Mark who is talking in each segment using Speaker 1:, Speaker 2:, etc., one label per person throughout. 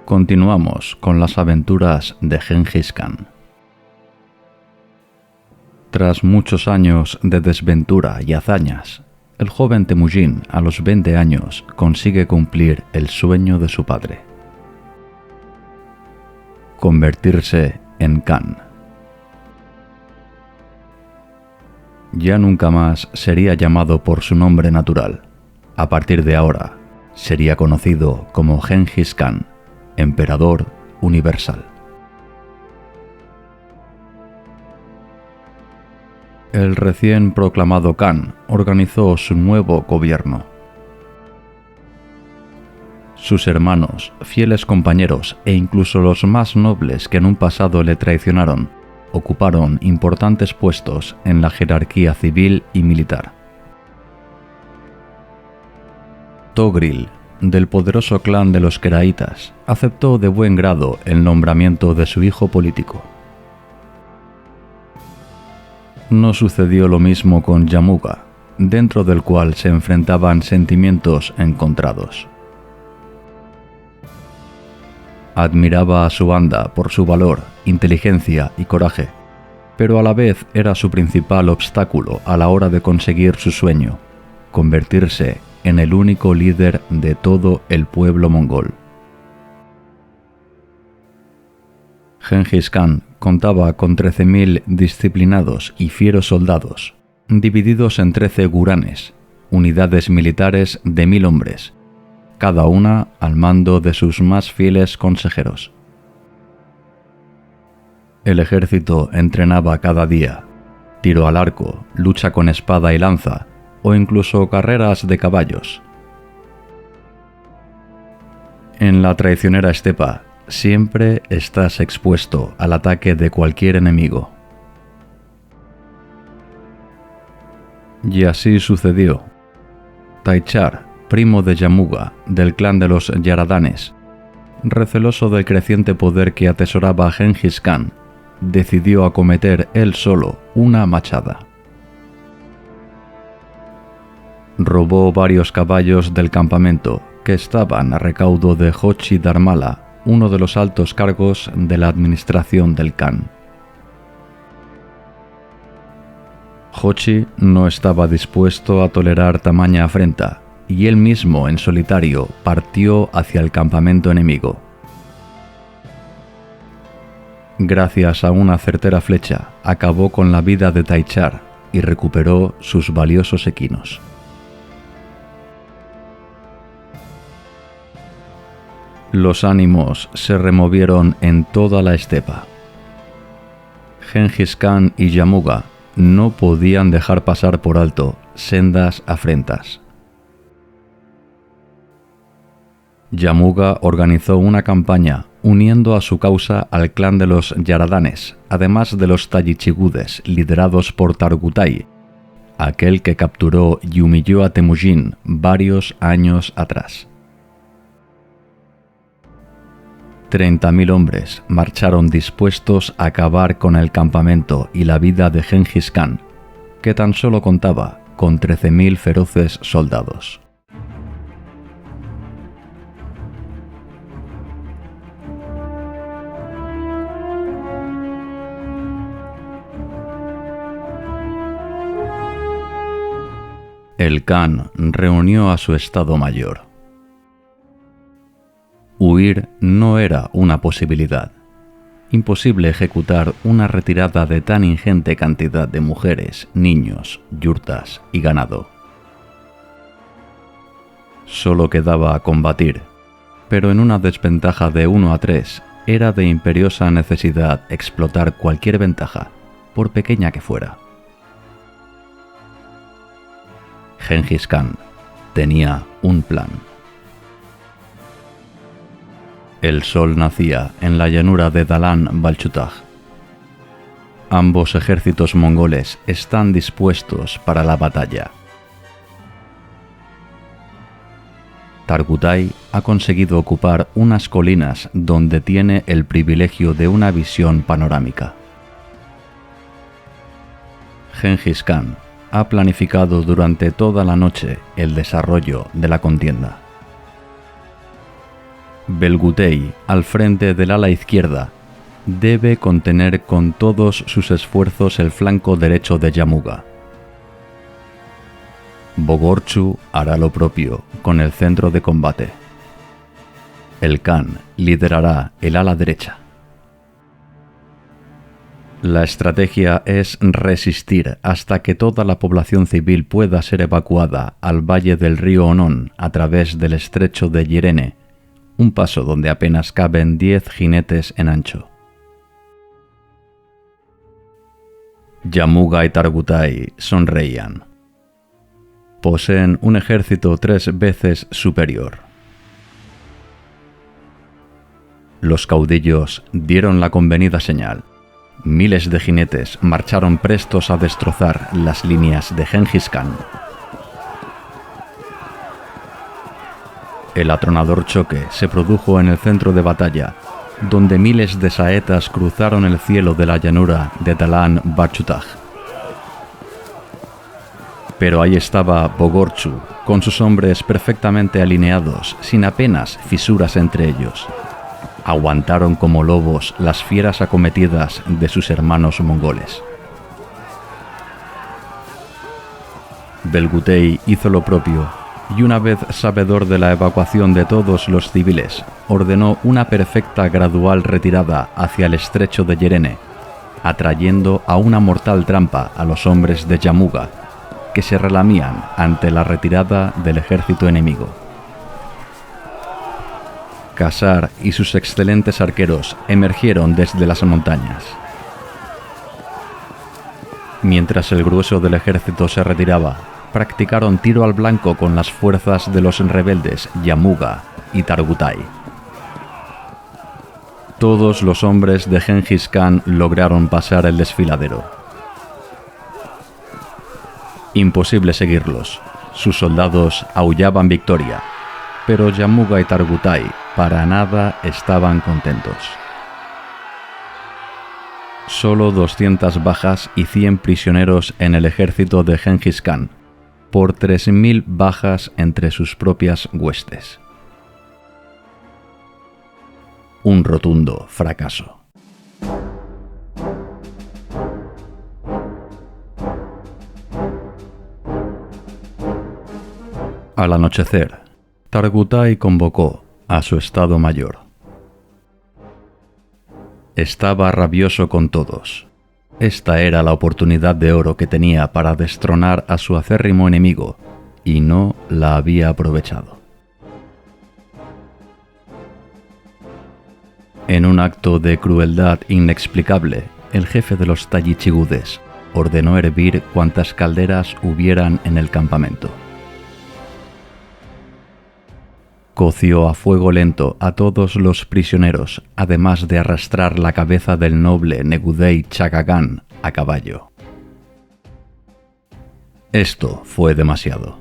Speaker 1: Continuamos con las aventuras de Gengis Khan. Tras muchos años de desventura y hazañas, el joven Temujin, a los 20 años, consigue cumplir el sueño de su padre: convertirse en Khan. Ya nunca más sería llamado por su nombre natural. A partir de ahora, sería conocido como Gengis Khan, Emperador Universal. El recién proclamado Khan organizó su nuevo gobierno. Sus hermanos, fieles compañeros e incluso los más nobles que en un pasado le traicionaron, ocuparon importantes puestos en la jerarquía civil y militar. Togril, del poderoso clan de los Keraitas, aceptó de buen grado el nombramiento de su hijo político. No sucedió lo mismo con Yamuga, dentro del cual se enfrentaban sentimientos encontrados. Admiraba a su banda por su valor, inteligencia y coraje, pero a la vez era su principal obstáculo a la hora de conseguir su sueño: convertirse en el único líder de todo el pueblo mongol. Gengis Khan contaba con 13.000 disciplinados y fieros soldados, divididos en 13 guranes, unidades militares de 1.000 hombres, cada una al mando de sus más fieles consejeros. El ejército entrenaba cada día: tiro al arco, lucha con espada y lanza, o incluso carreras de caballos. En la traicionera estepa siempre estás expuesto al ataque de cualquier enemigo. Y así sucedió. Taichar, primo de Yamuga, del clan de los Yaradanes, receloso del creciente poder que atesoraba Gengis Khan, decidió acometer él solo una machada. Robó varios caballos del campamento que estaban a recaudo de Hochi Dharmala, uno de los altos cargos de la administración del Khan. Hochi no estaba dispuesto a tolerar tamaña afrenta, y él mismo en solitario partió hacia el campamento enemigo. Gracias a una certera flecha, acabó con la vida de Taichar y recuperó sus valiosos equinos. Los ánimos se removieron en toda la estepa. Gengis Khan y Yamuga no podían dejar pasar por alto sendas afrentas. Yamuga organizó una campaña uniendo a su causa al clan de los Yaradanes, además de los Tallichigudes liderados por Targutai, aquel que capturó y humilló a Temujin varios años atrás. 30.000 hombres marcharon dispuestos a acabar con el campamento y la vida de Gengis Khan, que tan solo contaba con 13.000 feroces soldados. El Khan reunió a su Estado Mayor. Huir no era una posibilidad. Imposible ejecutar una retirada de tan ingente cantidad de mujeres, niños, yurtas y ganado. Solo quedaba combatir, pero en una desventaja de 1-3 era de imperiosa necesidad explotar cualquier ventaja, por pequeña que fuera. Gengis Khan tenía un plan. El sol nacía en la llanura de Dalan-Balchutag. Ambos ejércitos mongoles están dispuestos para la batalla. Targutai ha conseguido ocupar unas colinas donde tiene el privilegio de una visión panorámica. Gengis Khan ha planificado durante toda la noche el desarrollo de la contienda. Belgutey, al frente del ala izquierda, debe contener con todos sus esfuerzos el flanco derecho de Yamuga. Bogorchu hará lo propio con el centro de combate. El Khan liderará el ala derecha. La estrategia es resistir hasta que toda la población civil pueda ser evacuada al valle del río Onon a través del estrecho de Yerene, un paso donde apenas caben 10 jinetes en ancho. Yamuga y Targutai sonreían. Poseen un ejército 3 veces superior. Los caudillos dieron la convenida señal. Miles de jinetes marcharon prestos a destrozar las líneas de Gengis Khan. El atronador choque se produjo en el centro de batalla, donde miles de saetas cruzaron el cielo de la llanura de Talan Barchutaj. Pero ahí estaba Bogorchu, con sus hombres perfectamente alineados, sin apenas fisuras entre ellos. Aguantaron como lobos las fieras acometidas de sus hermanos mongoles. Belgutey hizo lo propio y, una vez sabedor de la evacuación de todos los civiles, ordenó una perfecta gradual retirada hacia el estrecho de Yerene, atrayendo a una mortal trampa a los hombres de Yamuga, que se relamían ante la retirada del ejército enemigo. Khazar y sus excelentes arqueros emergieron desde las montañas. Mientras el grueso del ejército se retiraba, practicaron tiro al blanco con las fuerzas de los rebeldes Yamuga y Targutai. Todos los hombres de Gengis Khan lograron pasar el desfiladero. Imposible seguirlos. Sus soldados aullaban victoria, pero Yamuga y Targutai para nada estaban contentos. Solo 200 bajas y 100 prisioneros en el ejército de Gengis Khan, por 3.000 bajas entre sus propias huestes. Un rotundo fracaso. Al anochecer, Targutai convocó a su Estado Mayor. Estaba rabioso con todos. Esta era la oportunidad de oro que tenía para destronar a su acérrimo enemigo, y no la había aprovechado. En un acto de crueldad inexplicable, el jefe de los Tayichigudes ordenó hervir cuantas calderas hubieran en el campamento. Coció a fuego lento a todos los prisioneros, además de arrastrar la cabeza del noble Negudei Chagagan a caballo. Esto fue demasiado.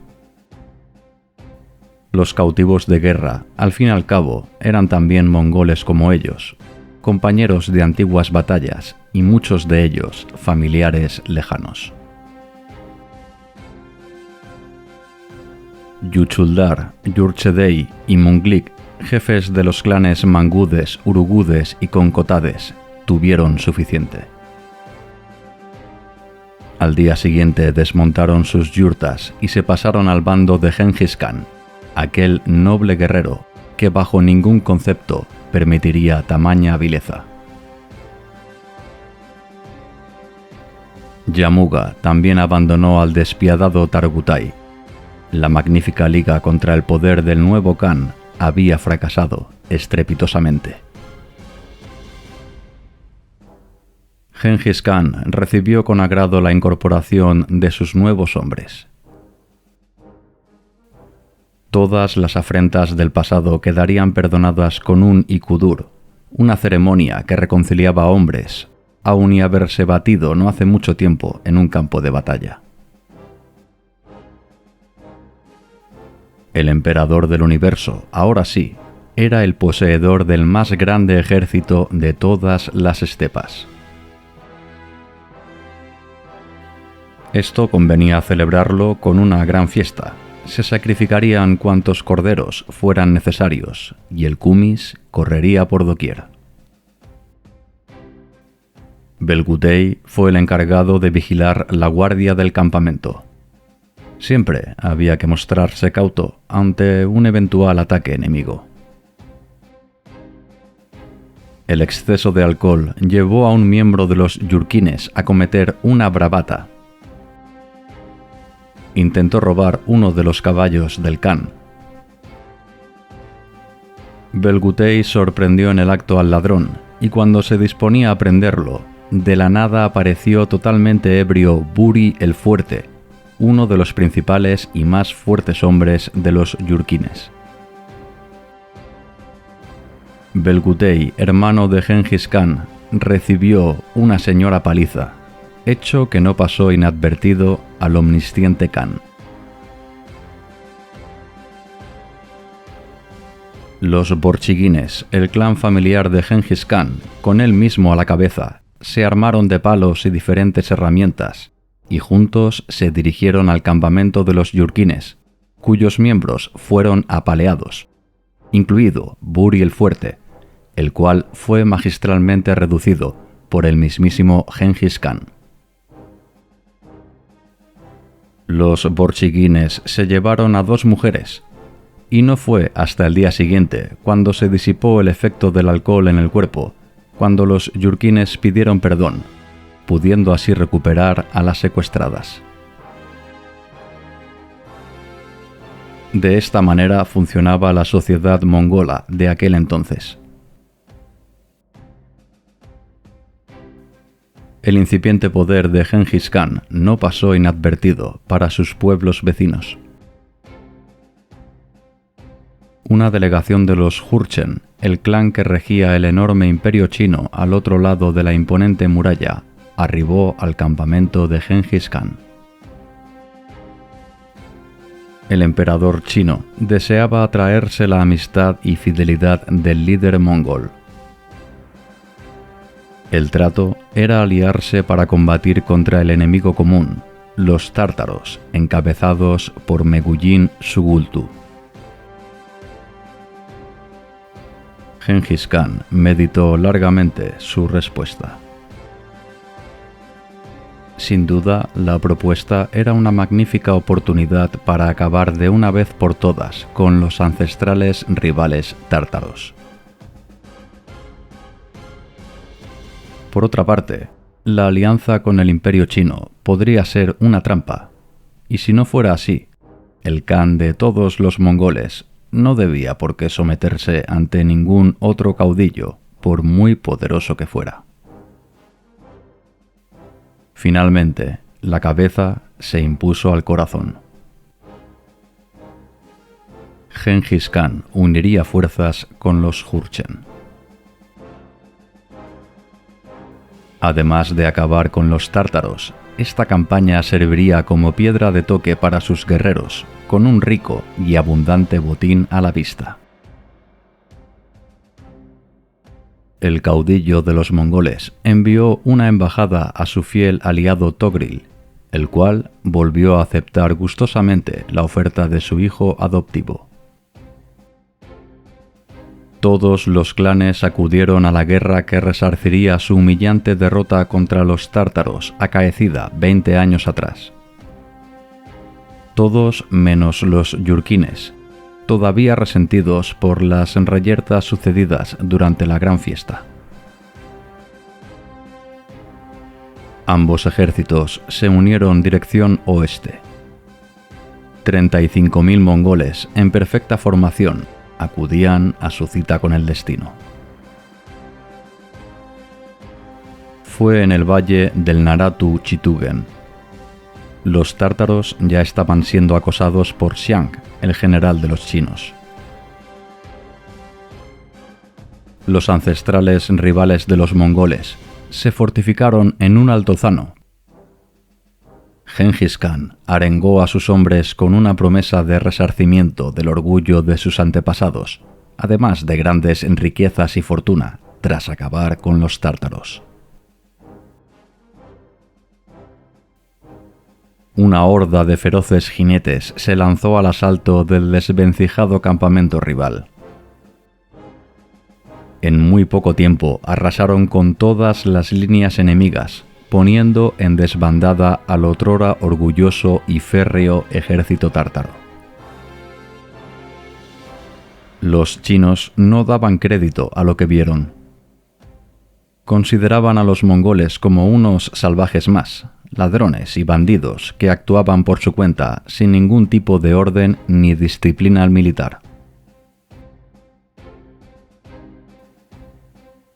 Speaker 1: Los cautivos de guerra, al fin y al cabo, eran también mongoles como ellos, compañeros de antiguas batallas y muchos de ellos familiares lejanos. Yuchuldar, Yurchedei y Munglik, jefes de los clanes Mangudes, Urugudes y Concotades, tuvieron suficiente. Al día siguiente desmontaron sus yurtas y se pasaron al bando de Gengis Khan, aquel noble guerrero que bajo ningún concepto permitiría tamaña vileza. Yamuga también abandonó al despiadado Targutai. La magnífica liga contra el poder del nuevo Khan había fracasado estrepitosamente. Gengis Khan recibió con agrado la incorporación de sus nuevos hombres. Todas las afrentas del pasado quedarían perdonadas con un ikudur, una ceremonia que reconciliaba hombres, aun y haberse batido no hace mucho tiempo en un campo de batalla. El emperador del universo, ahora sí, era el poseedor del más grande ejército de todas las estepas. Esto convenía celebrarlo con una gran fiesta, se sacrificarían cuantos corderos fueran necesarios, y el kumis correría por doquier. Belgutey fue el encargado de vigilar la guardia del campamento. Siempre había que mostrarse cauto ante un eventual ataque enemigo. El exceso de alcohol llevó a un miembro de los yurkines a cometer una bravata. Intentó robar uno de los caballos del Khan. Belgutey sorprendió en el acto al ladrón, y cuando se disponía a prenderlo, de la nada apareció totalmente ebrio Buri el Fuerte, uno de los principales y más fuertes hombres de los yurkines. Belgutey, hermano de Gengis Khan, recibió una señora paliza, hecho que no pasó inadvertido al omnisciente Khan. Los borchiguines, el clan familiar de Gengis Khan, con él mismo a la cabeza, se armaron de palos y diferentes herramientas, y juntos se dirigieron al campamento de los yurkines, cuyos miembros fueron apaleados, incluido Buri el Fuerte, el cual fue magistralmente reducido por el mismísimo Gengis Khan. Los borchiguines se llevaron a 2 mujeres, y no fue hasta el día siguiente, cuando se disipó el efecto del alcohol en el cuerpo, cuando los yurkines pidieron perdón, pudiendo así recuperar a las secuestradas. De esta manera funcionaba la sociedad mongola de aquel entonces. El incipiente poder de Gengis Khan no pasó inadvertido para sus pueblos vecinos. Una delegación de los Jurchen, el clan que regía el enorme imperio chino al otro lado de la imponente muralla, arribó al campamento de Gengis Khan. El emperador chino deseaba atraerse la amistad y fidelidad del líder mongol. El trato era aliarse para combatir contra el enemigo común, los tártaros, encabezados por Megullin Sugultu. Gengis Khan meditó largamente su respuesta. Sin duda, la propuesta era una magnífica oportunidad para acabar de una vez por todas con los ancestrales rivales tártaros. Por otra parte, la alianza con el Imperio chino podría ser una trampa, y si no fuera así, el Khan de todos los mongoles no debía por qué someterse ante ningún otro caudillo, por muy poderoso que fuera. Finalmente, la cabeza se impuso al corazón. Gengis Khan uniría fuerzas con los Jurchen. Además de acabar con los tártaros, esta campaña serviría como piedra de toque para sus guerreros, con un rico y abundante botín a la vista. El caudillo de los mongoles envió una embajada a su fiel aliado Togril, el cual volvió a aceptar gustosamente la oferta de su hijo adoptivo. Todos los clanes acudieron a la guerra que resarciría su humillante derrota contra los tártaros acaecida 20 años atrás. Todos menos los yurkines, todavía resentidos por las reyertas sucedidas durante la gran fiesta. Ambos ejércitos se unieron dirección oeste. 35.000 mongoles en perfecta formación acudían a su cita con el destino. Fue en el valle del Naratu Chitugen. Los tártaros ya estaban siendo acosados por Xiang, el general de los chinos. Los ancestrales rivales de los mongoles se fortificaron en un altozano. Gengis Khan arengó a sus hombres con una promesa de resarcimiento del orgullo de sus antepasados, además de grandes riquezas y fortuna, tras acabar con los tártaros. una horda de feroces jinetes se lanzó al asalto del desvencijado campamento rival. En muy poco tiempo arrasaron con todas las líneas enemigas, poniendo en desbandada al otrora orgulloso y férreo ejército tártaro. Los chinos no daban crédito a lo que vieron. Consideraban a los mongoles como unos salvajes más, ladrones y bandidos que actuaban por su cuenta sin ningún tipo de orden ni disciplina militar.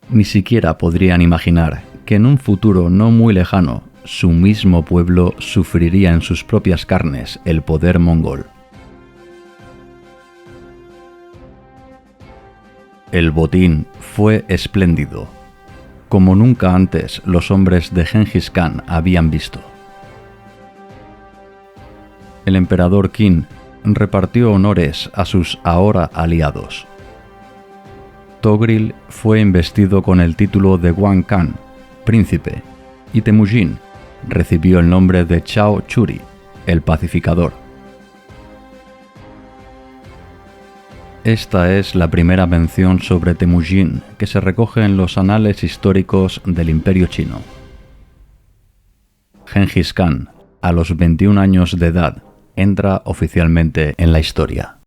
Speaker 1: Ni siquiera podrían imaginar que en un futuro no muy lejano su mismo pueblo sufriría en sus propias carnes el poder mongol. El botín fue espléndido, como nunca antes los hombres de Gengis Khan habían visto. El emperador Qin repartió honores a sus ahora aliados. Togril fue investido con el título de Huan Khan, príncipe, y Temujin recibió el nombre de Chao Churi, el pacificador. Esta es la primera mención sobre Temujin que se recoge en los anales históricos del Imperio chino. Gengis Khan, a los 21 años de edad, entra oficialmente en la historia.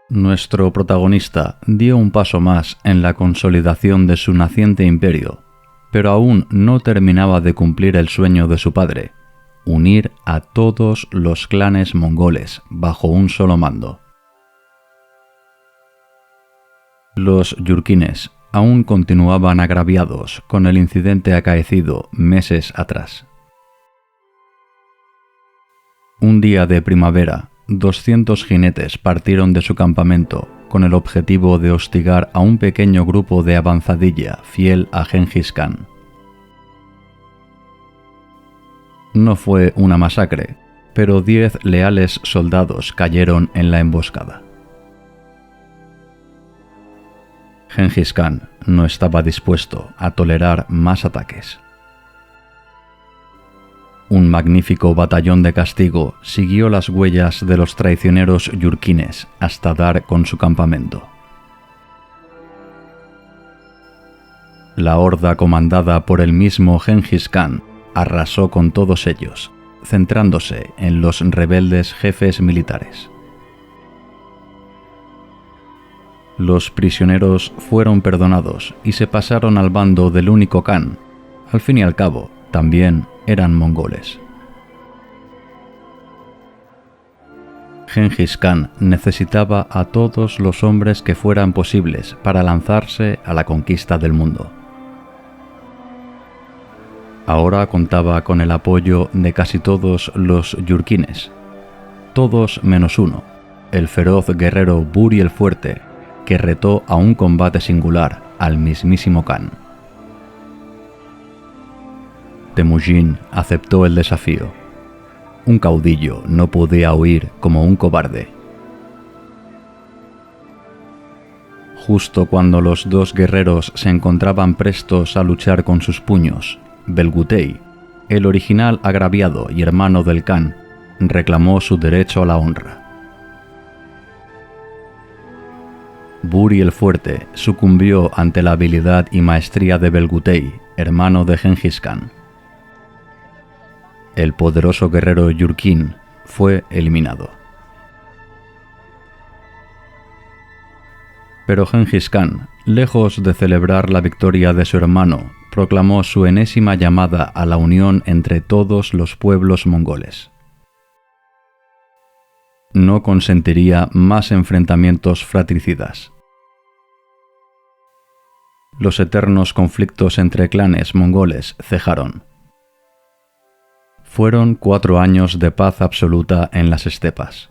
Speaker 1: Nuestro protagonista dio un paso más en la consolidación de su naciente imperio, pero aún no terminaba de cumplir el sueño de su padre, unir a todos los clanes mongoles bajo un solo mando. Los yurkines aún continuaban agraviados con el incidente acaecido meses atrás. Un día de primavera, 200 jinetes partieron de su campamento con el objetivo de hostigar a un pequeño grupo de avanzadilla fiel a Gengis Khan. No fue una masacre, pero 10 leales soldados cayeron en la emboscada. Gengis Khan no estaba dispuesto a tolerar más ataques. Un magnífico batallón de castigo siguió las huellas de los traicioneros yurkines hasta dar con su campamento. La horda comandada por el mismo Gengis Khan arrasó con todos ellos, centrándose en los rebeldes jefes militares. Los prisioneros fueron perdonados y se pasaron al bando del único Khan. Al fin y al cabo, también eran mongoles. Gengis Khan necesitaba a todos los hombres que fueran posibles para lanzarse a la conquista del mundo. Ahora contaba con el apoyo de casi todos los yurkines, todos menos uno, el feroz guerrero Buri el Fuerte, que retó a un combate singular al mismísimo Khan. Temujin aceptó el desafío. Un caudillo no podía huir como un cobarde. Justo cuando los dos guerreros se encontraban prestos a luchar con sus puños, Belgutei, el original agraviado y hermano del Khan, reclamó su derecho a la honra. Buri el Fuerte sucumbió ante la habilidad y maestría de Belgutei, hermano de Gengis Khan. El poderoso guerrero yurkin fue eliminado. Pero Gengis Khan, lejos de celebrar la victoria de su hermano, proclamó su enésima llamada a la unión entre todos los pueblos mongoles. No consentiría más enfrentamientos fratricidas. Los eternos conflictos entre clanes mongoles cejaron. Fueron 4 años de paz absoluta en las estepas.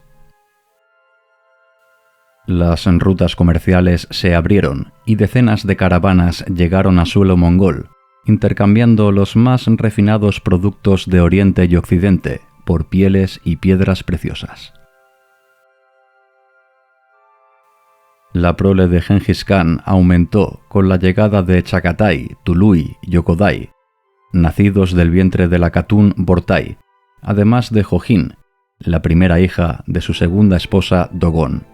Speaker 1: Las rutas comerciales se abrieron y decenas de caravanas llegaron a suelo mongol, intercambiando los más refinados productos de Oriente y Occidente por pieles y piedras preciosas. La prole de Gengis Khan aumentó con la llegada de Chagatai, Tului y Okodai, nacidos del vientre de la Khatun Bortai, además de Jojin, la primera hija de su segunda esposa Dogon.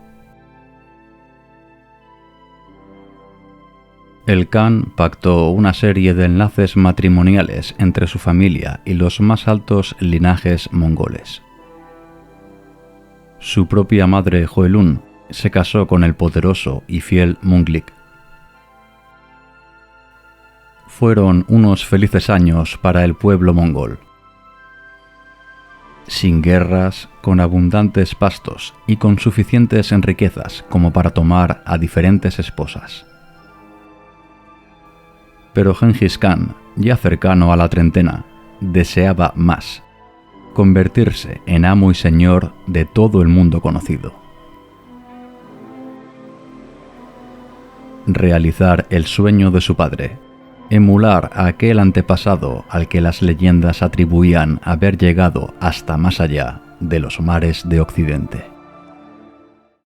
Speaker 1: El Khan pactó una serie de enlaces matrimoniales entre su familia y los más altos linajes mongoles. Su propia madre Hoelun se casó con el poderoso y fiel Munglik. Fueron unos felices años para el pueblo mongol. Sin guerras, con abundantes pastos y con suficientes riquezas como para tomar a diferentes esposas. Pero Gengis Khan, ya cercano a la treintena, deseaba más: convertirse en amo y señor de todo el mundo conocido. Realizar el sueño de su padre, emular a aquel antepasado al que las leyendas atribuían haber llegado hasta más allá de los mares de Occidente.